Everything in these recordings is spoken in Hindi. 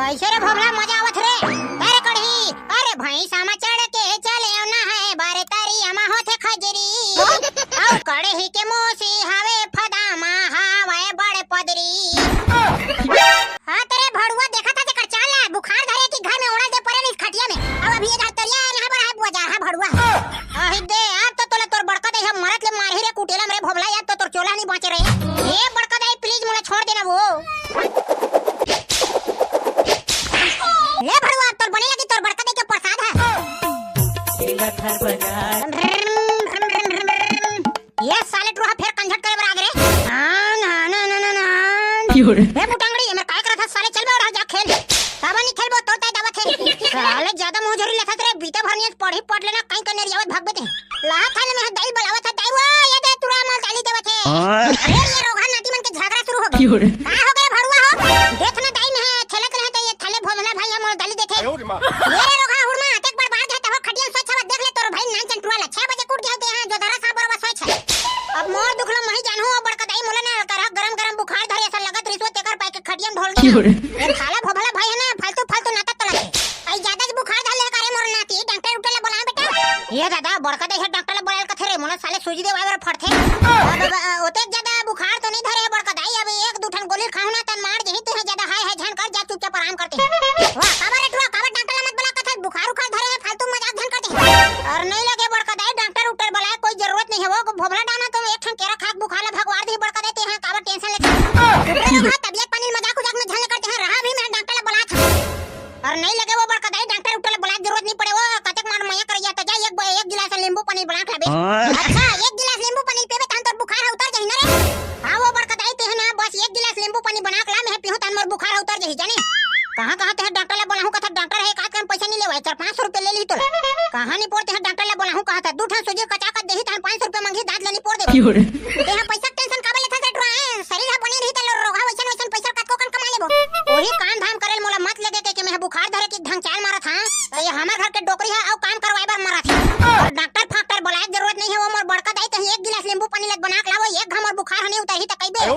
कैसे रे भोमला मजा आवत रे? अरे कढ़ी, अरे भैंस आमा चढ़ के चले ना है बारे तारी आमा होथे खजरी। औ कढ़ी के मोसी हवे फदामा हावे बड़े पदरी। हां तेरे भड़ुआ देखा था तेकर चाल है बुखार धरे की घर में उड़ा दे परे इस खटिया में। अब अभी ये तरिया यहां पर है बुआ जा भड़ुआ। आहि दे अब तो तोला तोर बड़का दे हम मरत ले मारही रे कुटेला मेरे भोमला यार तो तोर चोला नहीं बचे रे। ए बड़का दे प्लीज मोला छोड़ देना वो। ले भड़ुआ तोर बने लगी तोर बड़का दे के प्रसाद है। घर बाजार ये साले टूहा फिर कंझट करे बराग रे। ए मुटंगड़ी मैं काय करत था साले चल बे और जा खेल। साबा नहीं खेलबो तो ताई दावा खेल। साले ज्यादा मुंह झोरी लेथत रे बीते भरनी पढ़ी पढ़ लेना कहीं कने रियावत भाग बेते। ला थाने में दाई बलावत था दाई वो ये दे तुरा माल दाली देवत है। ये रोगा नाटी मन के झगड़ा शुरू हो गया। का हो गया भड़ुआ हो देख ना दाई में खेलत रहे तो ये थाले भोमला भाई हम दाली देथे। ये रोगा हुरमा अटक बर्बाद जाता हो खटिया सोच छवा देख ले तोर भाई नान चंटुआ ला 6 बजे कूट जाते हैं जो धरा सा बरवा सोच है। अब मोर दुखलो मही जानू बड़का दाई मोला ना कर गरम गरम बुखार धरे ऐसा लगत रिश्वत तेकर पाए के खटिया में ढोल गया। ये खाला भोमला भाई है ना फालतू फालतू नाटक तलते आई ज्यादा बुखार धले करे मोर नाती डॉक्टर उठले बुला बेटा। ये दादा बड़का दाई डॉक्टर ले बुलाल कथे रे मोला साले सूजी दे वावर फटथे। अब ओते ज्यादा बुखार तो नहीं धरे बड़का दाई अब एक दो ठन गोली खाऊ ना तन मार जही तो ज्यादा हाय हाय झन कर जा चुपचाप आराम करते। वाह काबर टुआ काबर डॉक्टर ले मत बुला कथे बुखार उखार धरे फालतू मजाक झन करते। और नहीं लगे बड़का दाई डॉक्टर उठर बुलाए कोई जरूरत नहीं है वो भोमला डाना तो एक ठन केरा खाक बुखार ले भगवान दी बड़का दाई ते हां काबर टेंशन लेते तबियत पानी मजाक उजाक में झन करते हैं रहा भी मैं डॉक्टर ले बुला था। और नहीं लगे वो बड़का दाई डॉक्टर उठले बुला जरूरत नहीं पड़े वो कतक मार मया कर जा जा एक गिलास नींबू पानी बना के लाबे। अच्छा एक गिलास नींबू पानी पीबे तन तो बुखार उतर जाही ना रे। हां वो बड़का दाई ते है ना बस एक गिलास नींबू पानी बना के ला मैं पीहू तन मोर बुखार उतर जाही जाने। कहां ते डॉक्टर ले बुलाहू कथा डॉक्टर है का कम पैसा नहीं लेवे 4-500 रुपए ले ली तो कहां नहीं पड़ते है डॉक्टर ले बुलाहू कहा था दू ठन सुजी कचा कर देही तन 500 रुपए मांगी दांत लेनी पड़ दे। ते हां पैसा टेंशन काबे लेथा रे ट्रा शरीर बने रही त रोगा वैसन वैसन पैसा कत को कन कमा लेबो। ओही काम धाम करेल मोला मत लगे के मैं बुखार धरे की ढंग चाल मारा था ये हमार घर के डोकरी है और काम करवाए बार मारा था। और डॉक्टर फाक्टर बुलाए जरूरत नहीं है वो मोर बड़का दाई त एक गिलास नींबू पानी लग बना के लाओ एक घम और बुखार हने उतरही त कइबे ये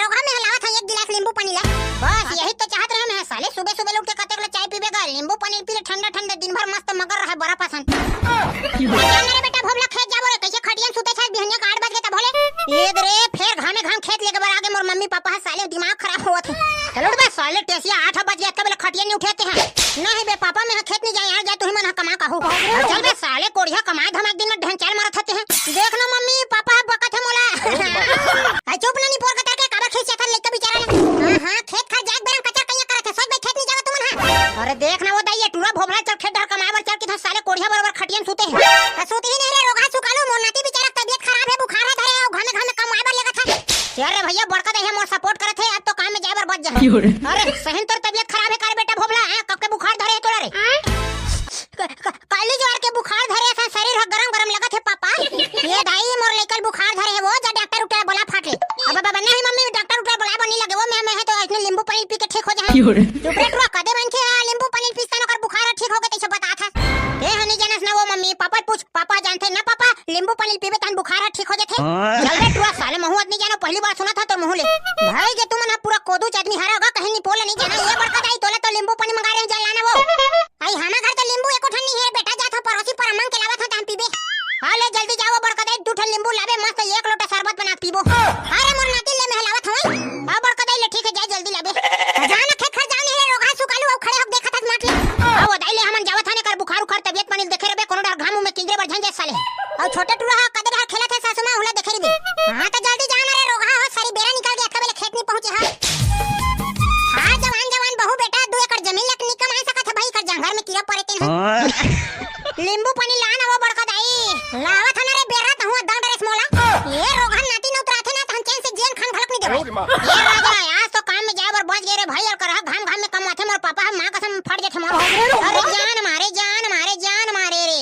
रोगा में हलावा था एक गिलास नींबू पानी ला बस यही तो चाहत रहे मैं साले सुबह सुबह उठ के कतेक ला चाय पीबेगा नींबू पानी पी ले ठंडा ठंडा दिन भर मस्त मगर रहे बड़ा पसंद। मेरे बेटा भोमला खेत जाबो रे कैसे खटिया सुते छ बिहनिया का 8 बज के त भोले ये रे फिर घामे घाम खेत लेके बर आगे मोर मम्मी पापा साले दिमाग खराब होत है। चलो बे साले टेसिया 8 बज गया तब खटिया नहीं उठते हैं नहीं बे पापा मैं खेत नहीं जाए यार जा तू ही मन कमा कहू चल बे साले कोड़िया कमाए धमाक दिन में ढंग चाल मारत होते हैं देख ना मम्मी पापा बकत है मोला। आ चुप नहीं पोर कतर के काबा खेत से लेके बेचारा हां खेत खा जाग बेरम कचर कइया करत है सोच बे खेत नहीं जावे तुमन हां। अरे देख ना वो दाई टूरा भोमला चल खेत धर कमाए बर चल कि साले कोड़िया बराबर खटियन सुते हैं सोती ही नहीं रे रोगा सुकालो मोर नाती बेचारा तबीयत खराब है बुखार है धरे और घामे घामे कमाए बर लेगा था यार रे भैया बड़का दे मोर सपोर्ट करत है अब तो काम में जाए बर बच जा। अरे सहन तोर तबीयत खराब है कर बेटा भोमला है कब के बुखार धरे है तोरा रे काली ज्वार के बुखार धरे है शरीर गरम गरम लगत है पापा ये दाई मोर लेकर बुखार धरे है वो जा डॉक्टर उठा बोला फाट ले अब बाबा नहीं मम्मी डॉक्टर उठा बोला बनी लगे वो मैं है तो इसने नींबू पानी पी के ठीक हो जाए चुप रे टुआ कदे बन के नींबू पानी पीता न कर बुखार ठीक हो गए तैसे बता था ए हनी जानस ना वो मम्मी पापा पूछ पापा जानते ना पापा नींबू पानी पीबे तन बुखार ठीक हो जाथे चल रे टुआ साले महू आदमी जानो पहली बार सुना था तो मुंह ले भाई के तुम ना पूरा कोदूच आदमी हारा होगा कहीं नहीं बोले नहीं जाना ये बड़का दाई तोला तो नींबू पानी मंगा रहे जल लाना वो आई हमारा घर तो नींबू एको ठन नहीं है बेटा जा था पड़ोसी पर मांग के लावा था हम पीबे हां ले जल्दी जाओ बड़का दाई दू ठन नींबू लाबे मस्त एक लोटा शरबत बना पीबो अरे मोर नाती ले महलावत होई हां बड़का दाई ले ठीक है जा जल्दी लाबे जाना खेत खर जाने है रोगा सुकालू और खड़े होक देखत माट ले हां वो दाई ले हमन जावत थाने कर बुखार उखार तबियत पानी देखे रे कोनो डर घाम में किंजरे बर झंझे साले और छोटे टुरा कदर हा खेलत है सासु मां हुला देखे रे हां तो जल्दी जाना रे रोगा हो सारी बेरा निकल गया कबे खेत नहीं पहुंचे हां जवान जवान बहू बेटा 2 एकड़ जमीन लक नहीं कमा सकत है भाई कर जंगल में कीड़ा पड़े ते नींबू पानी लाना वो बड़का दाई लावा था ना रे बेरा त हुआ दंड रेस मोला ये रोगा नाती न उतराथे ना हम चैन से जेन खान घलक नहीं देबे ये राजा आज तो काम में जाए बर बच गए रे भाई और कर घाम घाम में कमाथे मोर पापा मां कसम फट जाथे मोर अरे जान मारे रे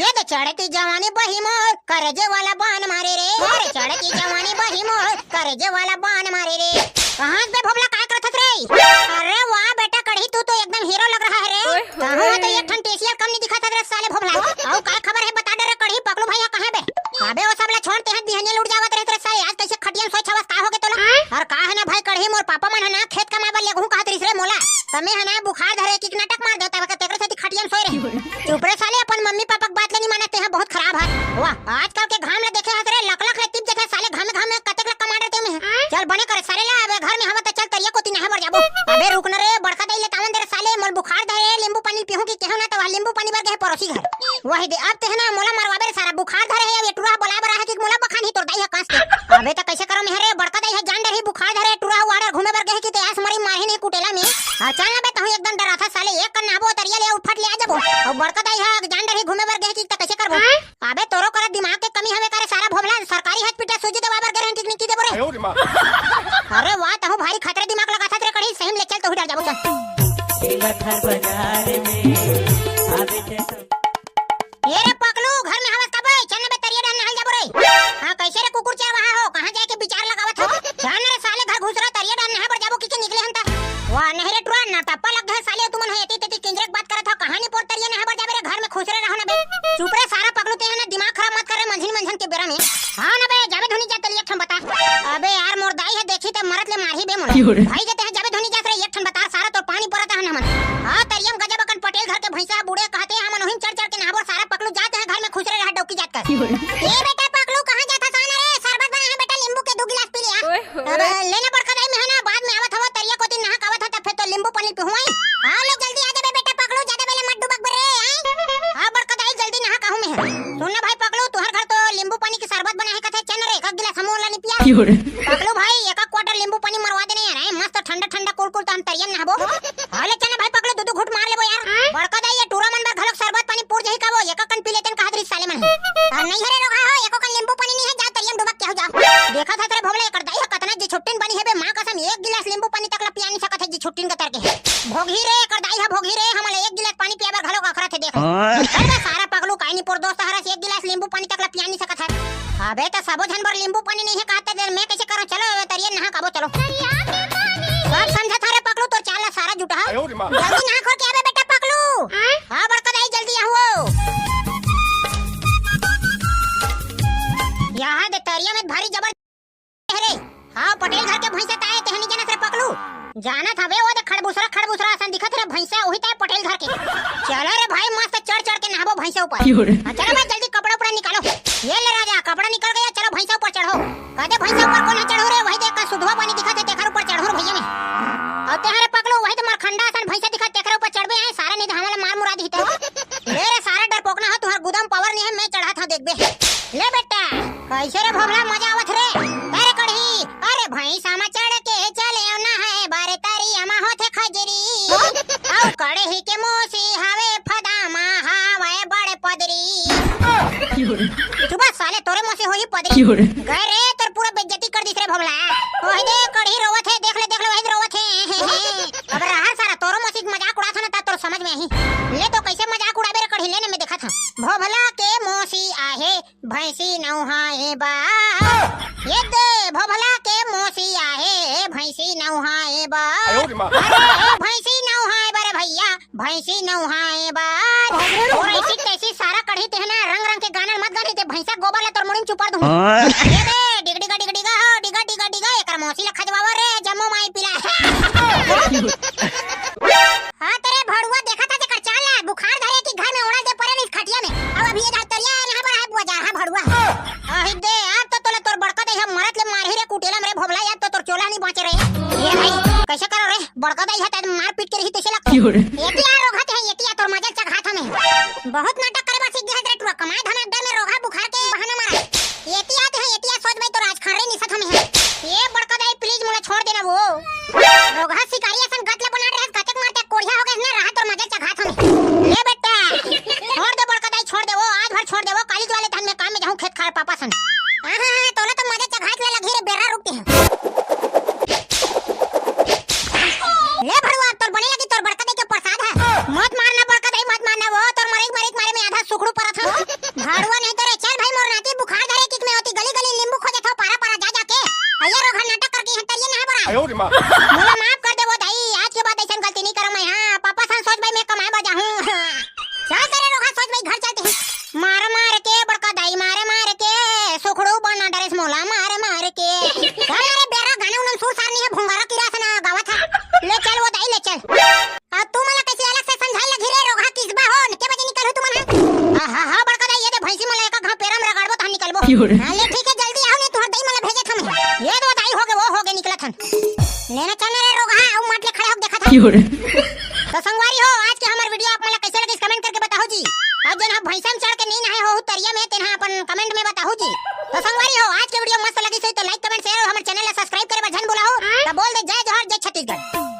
ये तो चढ़ती जवानी बही मोर करजे वाला बान मारे रे अरे चढ़ती जवानी बही मोर करजे वाला बान मारे रे कहां बे भोमला काय करथस रे अरे वाह बेटा कढ़ी तू तो एकदम हीरो लग रहा है रे कहां तो एक ठन टेसिया कम नहीं दिखा था रे साले भोमला और काय खबर है बता दे रे कढ़ी पकड़ो भैया कहां बे अबे वो सब ला छोड़ते हैं बिहने लुट जावत रहे रे साले आज कैसे खटियन सोच हवस का हो गए तोला और का है ना भाई कढ़ी मोर पापा मन है ना खेत कमाए बर लेगहू कहत रिस रे मोला तमे हना बुखार धरे की नाटक मार देता वक्त तेरे साथी खटियन सोए रे चुप रे साले अपन मम्मी पापा की बात ले नहीं मानते हैं बहुत खराब है वाह आजकल के घाम ले देखे हत रे लक लक रे टिप देखे साले घाम घाम में कतक लक कमा देते में चल बने करे साले ला अबे घर में हवा त चल तरिया कोती नहा बर जाबो अबे रुक न रे बड़का दई ले तावन दे साले मोल बुखार धरे नींबू पानी पीहू की केहू ना तो नींबू पानी बर गए पड़ोसी घर वही दे अब ते है ना मोला मरवाबे सारा बुखार धरे है ये टुरा बोला बरा है कि मोला बखानी तोर दई है कास के अबे त कैसे करो मेहरे बड़का दई है जान रही बुखार धरे टुरा वाड़ा घूमे बर गए कि ते आस मरी मारे नहीं कुटेला में चल ना बे कहूं एकदम डरा था साले एक कन नाबो तरिया ले उठट ले आ जाबो और बड़का दई है जान रही घूमे बर गए कि त कैसे करबो अबे तोरो कर दिमाग के कमी हवे करे सारा भोबला सरकारी हॉस्पिटल सुजी दवा बर गारंटी नहीं की देबो रे अरे वाह तहु भारी खतरे दिमाग लगा था रे कड़ी सही में ले चल तो डर जाबो चल बाजार में आवे ये रे पकलू घर में हवस कबे चल बे तरिया डाल नहल जाबो रे हां कैसे रे कुकुर चार वहां हो कहां जाके विचार लगावत हो जान रे साले घर घुस रहा तरिया डाल नहल बर जाबो की निकले हम ता वाह नहीं रे टुरा ना टप्पा लग गए साले तुमन है एती तेती किंजरे बात करत हो कहानी पोर तरिया नहल बर जाबे रे घर में खुश रहे रहो ना बे चुप रे सारा पकलू ते है ना दिमाग खराब मत कर रे मंझन के बेरा में हां ना बे जाबे धोनी जा तलिया ठन बता अबे यार मोर दाई है देखी ते मरत ले मारही बे मोर भाई जते है जाबे धोनी जा रे एक ठन बता सारा तो पानी परत है हमन हां तरियम गजब अकन पटेल घर के भैंसा बूढ़े कहते हमन ओहिम चढ़ चढ़ के नहाबो सारा पकलू जाते हैं घर में खुश रहे रहा डौकी जात कर ए बेटा पकलू कहां जाता साना रे शरबत बना है बेटा नींबू के 2 गिलास पी लिया अब लेने बड़का दाई में है ना बाद में आवत हवा तरिया को दिन नहा कावत था फिर तो नींबू पानी पिहुआई आओ ले जल्दी आ जा बेटा पकलू ज्यादा बेले मत डुबक बरे हां बड़का दाई जल्दी नहा काहू में है सुन ना भाई पकलू तोहर घर तो नींबू पानी की शरबत बना है कथे चल रे एक गिलास हमोला नहीं पिया पकलू भाई एक क्वार्टर नींबू पानी मरवा देने यार मस्त ठंडा ठंडा कुल कुल तो हम तरिया नहाबो हाले चल भाई पकलू दो घुट मार लेबो यार बड़का दाई ये टूरा मन बर घलक शरबत पानी पूर जही काबो एक कन पी लेतन कहत री साले मन नहीं हरे रोगा हो एको कन नींबू पानी नहीं है जा तरियम डुबक के हो जा देखा था तेरे भोबले कर दाई कतना जी छुट्टीन बनी है बे मां कसम एक गिलास नींबू पानी तक ला पिया नहीं सकत है जी छुट्टीन का तर के भोगी रे कर दाई है भोगी रे हमले एक गिलास पानी पिया बर घलो अखरा थे देख अरे सारा पगलू काई नहीं पोर दोस्त हरा से एक गिलास नींबू पानी तक ला पिया नहीं सकत है अबे तो सबो जन बर नींबू पानी नहीं है कहते देर मैं कैसे करूं चलो तरिया नहा काबो चलो सब समझा थारे पकलू तो चाला सारा जुटा जल्दी नहा खोल के आबे बेटा पकलू हां बड़का दाई जल्दी आओ यहाँ दे तरिया में भारी जबर रे हां पटेल घर के भैंसा ताए तेहनी जनत रे पकलू जाना था वे वो दे खड़बूसरा असन दिखत रे भैंसा वही ताए पटेल घर के चलो रे भाई मस्त चढ़ चढ़ के नहाबो भैंसा ऊपर चलो भाई जल्दी कपड़ा उपड़ा निकालो ये ले राजा कपड़ा निकल गया चलो भैंसा ऊपर चढ़ो कहते भैंसा ऊपर कौन चढ़ो रे वही देख का सुधवा पानी दिखत है तेखर ऊपर चढ़ो भैया में और तेहरे पकलो वही तो मरखंडा असन भैंसा दिखत तेखर ऊपर चढ़बे है सारा नहीं हमला मार मुरा दी तो रे सारा डरपोक ना हो तुम्हारा गुदाम पावर नहीं है मैं चढ़ा था देख बे ले बेटा कैसे रे भोबला मजा आवत रे अरे कढ़ी अरे भैंसा में चढ़ के चले ना है बारे तारी अमा होथे खजरी औ कढ़ी के मोसी हावे फदामा हावे बड़े पदरी सुबह साले तोरे मोसे होई पदरी गए रे तेरे पूरा बेइज्जती कर दिस रे भोबला ओही दे कढ़ी रोवत है देख ले वही रोवत है अब रहा सारा तोरो मोसी मजाक उड़ा था ना तोर समझ में आई ले तो कैसे मजाक उड़ाबे रे कढ़ी लेने में देखा था भोबला के मोसी आहे भैंसी नौहाए बा ये दे भोबला के मोसी आहे भैंसी नौहाए बा अरे भैंसी नौहाए बा रे भैया भैंसी नौहाए बा और ऐसी तैसी सारा कढ़ी ते है ना रंग रंग के गाना मत गाने ते भैंसा गोबर ले तोर मुड़िन चुपर दूं ये दे डिगडिगा हो डिगा एकर मोसी ल खजवावा रे जम्मो माई पिला हां तेरे भड़ुआ देखा था तेकर चाल बुखार धरे कि घर में उड़ा दे परे इस खटिया में अब अभी ये तरिया यहां पर है बुआ हां भड़ुआ आही दे अब तो तोले तोर बड़का दे हम मरत ले मारही रे कुटेला मेरे भोबला यार तो तोर चोला नहीं बचे रे ये भाई कैसे करो रे बड़का दे है मार पीट के रही तैसे लगता एतिया रोघत है एतिया तोर मजा चघात हमें बहुत नाटक करे बस सीख गया रे तू कमाए धमाक में रोगा बुखार के बहाना मारा एतिया तो है एतिया सोच में तो राज खड़े नहीं सत हमें ये बड़का दे प्लीज मुझे छोड़ देना वो रोगा शिकारी असन गतले बना रहे कतक मारते कोढ़िया हो गए ना रहा तोर मजा चघात हमें ले बेटा छोड़ दे बड़का दे छोड़ दे वो आज भर छोड़ दे वो कॉलेज वाले धन में काम में जाऊं खेत खार पापा सन हां तोला तो मजा चघात ले लगी रे बेरा रुकते हैं ले भड़वा तोर बने लगी तोर बड़का दे के प्रसाद है मत मारना बड़का दे मत मारना वो तोर मारे में आधा सुखड़ू पड़ा था भड़वा नहीं तो रे चल भाई मोर नाती बुखार धरे किक में होती गली गली नींबू खोजे था पारा जा जाके अయ్యా रोगा नाटक करके हटरिए ना बड़ा आयो रे मां मुझे माफ कर दे वो दाई आज के बाद ऐसा गलती नहीं करूं मैं हां पापा सन सोच भाई मैं कमाए बजा हूं चल तेरे रोगा सोच भाई घर चलते हैं मार के बड़का दाई मार के सुखड़ू बना डरेस मोला मार के अरे बेरा गाना उन सुर सारनी है भुंगारा किरासना गावा था ले चल वो दाई ले चल हां ले ठीक है जल्दी आओ ने तोहर दई मला भेजे थम ये तो दाई हो गए वो हो गए निकला थन लेना चलने रे रोग हां और माटले खड़ा हो देखा था तो संगवारी हो आज के हमार वीडियो आप मला कैसे लगे कमेंट करके बताओ जी आज जन हम भैंसा में चढ़ के नहीं नहाए हो तरिया में तेना अपन कमेंट में बताओ जी तो संगवारी हो आज के वीडियो मस्त लगी सही तो लाइक कमेंट शेयर और हमारे चैनल ला सब्सक्राइब करे बजन बुलाओ तो बोल दे जय जोहर जय छत्तीसगढ़।